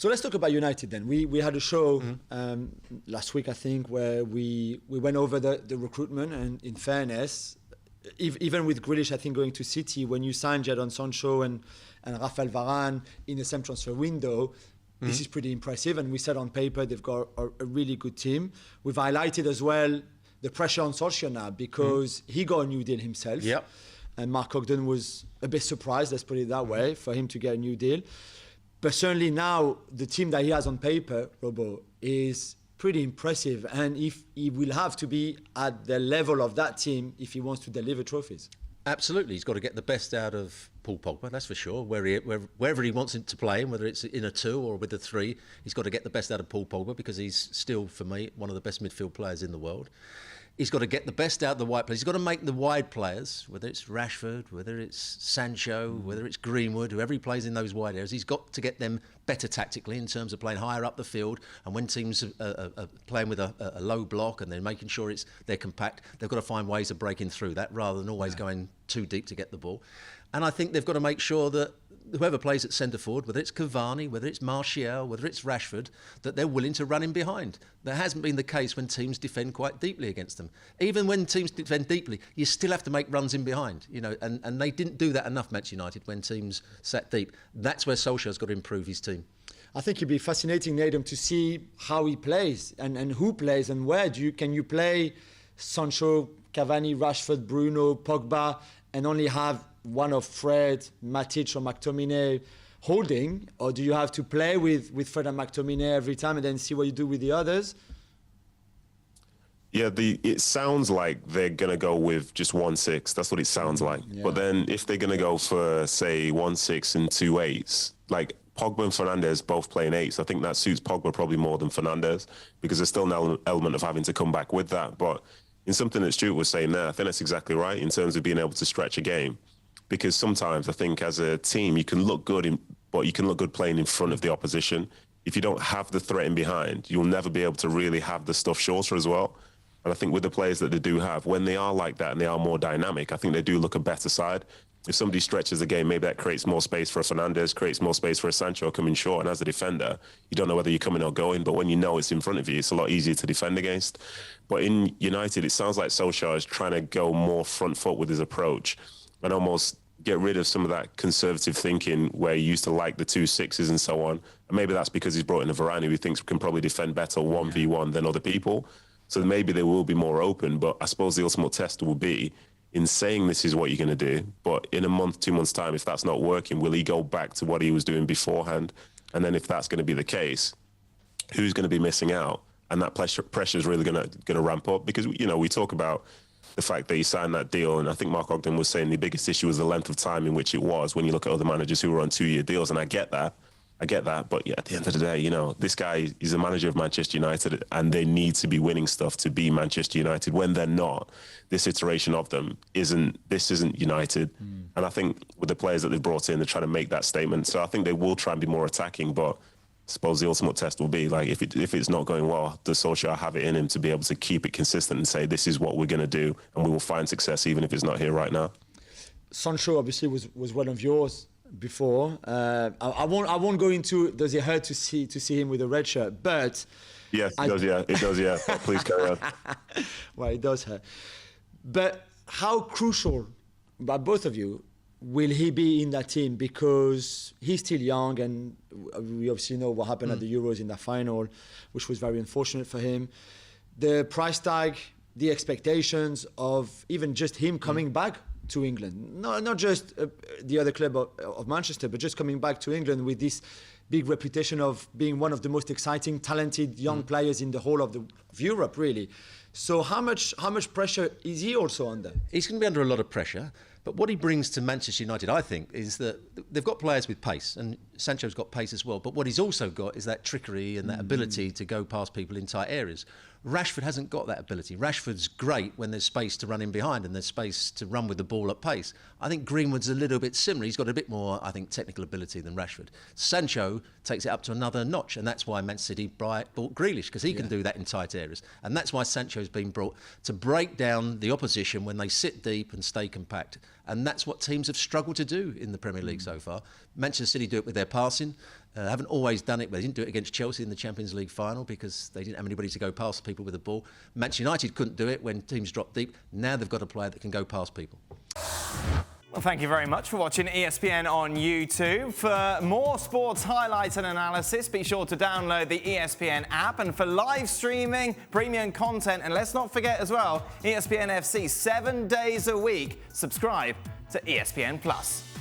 So let's talk about United then. We had a show last week, I think, where we went over the recruitment, and in fairness, even with Grealish, I think, going to City, when you sign Jadon Sancho and Rafael Varane in the same transfer window, this is pretty impressive. And we said on paper they've got a really good team. We've highlighted as well the pressure on Solskjaer now, because he got a new deal himself. Yep. And Mark Ogden was a bit surprised, let's put it that way, for him to get a new deal. But certainly now, the team that he has on paper, Robo, is pretty impressive. And if he will have to be at the level of that team if he wants to deliver trophies. Absolutely. He's got to get the best out of Paul Pogba, that's for sure. Wherever he wants him to play him, whether it's in a 2 or with a 3, he's got to get the best out of Paul Pogba, because he's still, for me, one of the best midfield players in the world. He's got to get the best out of the wide players. He's got to make the wide players, whether it's Rashford, whether it's Sancho, whether it's Greenwood, whoever he plays in those wide areas, he's got to get them better tactically in terms of playing higher up the field. And when teams are playing with a low block and they're making sure they're compact, they've got to find ways of breaking through that rather than always going too deep to get the ball. And I think they've got to make sure that whoever plays at centre forward, whether it's Cavani, whether it's Martial, whether it's Rashford, that they're willing to run in behind. That hasn't been the case when teams defend quite deeply against them. Even when teams defend deeply, you still have to make runs in behind, and they didn't do that enough, Manchester United, when teams sat deep. That's where Solskjaer's got to improve his team. I think it'd be fascinating, Nedum, to see how he plays and who plays and where. Can you play Sancho, Cavani, Rashford, Bruno, Pogba, and only have one of Fred, Matic or McTominay holding? Or do you have to play with Fred and McTominay every time and then see what you do with the others? Yeah, it sounds like they're going to go with just 1-6. That's what it sounds like. Yeah. But then if they're going to go for, say, 1-6 and 2 8s, like Pogba and Fernandes both playing 8s, I think that suits Pogba probably more than Fernandes, because there's still an element of having to come back with that. But in something that Stewart was saying there, I think that's exactly right in terms of being able to stretch a game. Because sometimes I think as a team, you can look good, but you can look good playing in front of the opposition. If you don't have the threat in behind, you'll never be able to really have the stuff shorter as well. And I think with the players that they do have, when they are like that and they are more dynamic, I think they do look a better side. If somebody stretches the game, maybe that creates more space for a Fernandes, creates more space for a Sancho coming short. And as a defender, you don't know whether you're coming or going, but when you know it's in front of you, it's a lot easier to defend against. But in United, it sounds like Solskjaer is trying to go more front foot with his approach and almost get rid of some of that conservative thinking where he used to like the 2 6s and so on. And maybe that's because he's brought in a Varane who he thinks can probably defend better 1v1 than other people. So maybe they will be more open. But I suppose the ultimate test will be in saying this is what you're going to do. But in a month, 2 months' time, if that's not working, will he go back to what he was doing beforehand? And then if that's going to be the case, who's going to be missing out? And that pressure is really going to ramp up. Because, we talk about the fact that he signed that deal, and I think Mark Ogden was saying the biggest issue was the length of time in which it was when you look at other managers who were on 2-year deals, and I get that, but yeah, at the end of the day, this guy is the manager of Manchester United, and they need to be winning stuff to be Manchester United. When they're not, this iteration of them isn't United. And I think with the players that they've brought in, they're trying to make that statement. So I think they will try and be more attacking, but I suppose the ultimate test will be, like, if it's not going well, does Solskjaer have it in him to be able to keep it consistent and say, this is what we're going to do, and we will find success even if it's not here right now? Sancho obviously was one of yours before. I won't go into does it hurt to see him with a red shirt, but yes, it does. Yeah. Please carry on. Well, it does hurt. But how crucial, by both of you, will he be in that team? Because he's still young, and we obviously know what happened at the Euros in the final, which was very unfortunate for him. The price tag, the expectations of even just him coming back to England, not just the other club of Manchester, but just coming back to England with this big reputation of being one of the most exciting, talented young players in the whole of Europe, really. So how much pressure is he also under? He's going to be under a lot of pressure. But what he brings to Manchester United, I think, is that they've got players with pace, and Sancho's got pace as well. But what he's also got is that trickery and that ability to go past people in tight areas. Rashford hasn't got that ability. Rashford's great when there's space to run in behind and there's space to run with the ball at pace. I think Greenwood's a little bit similar. He's got a bit more, I think, technical ability than Rashford. Sancho takes it up to another notch, and that's why Man City bought Grealish, because he can do that in tight areas. And that's why Sancho's been brought to break down the opposition when they sit deep and stay compact. And that's what teams have struggled to do in the Premier League so far. Manchester City do it with their passing. Haven't always done it, but they didn't do it against Chelsea in the Champions League final because they didn't have anybody to go past people with the ball. Manchester United couldn't do it when teams dropped deep. Now they've got a player that can go past people. Well, thank you very much for watching ESPN on YouTube. For more sports highlights and analysis, be sure to download the ESPN app. And for live streaming, premium content, and let's not forget as well, ESPN FC 7 days a week. Subscribe to ESPN+.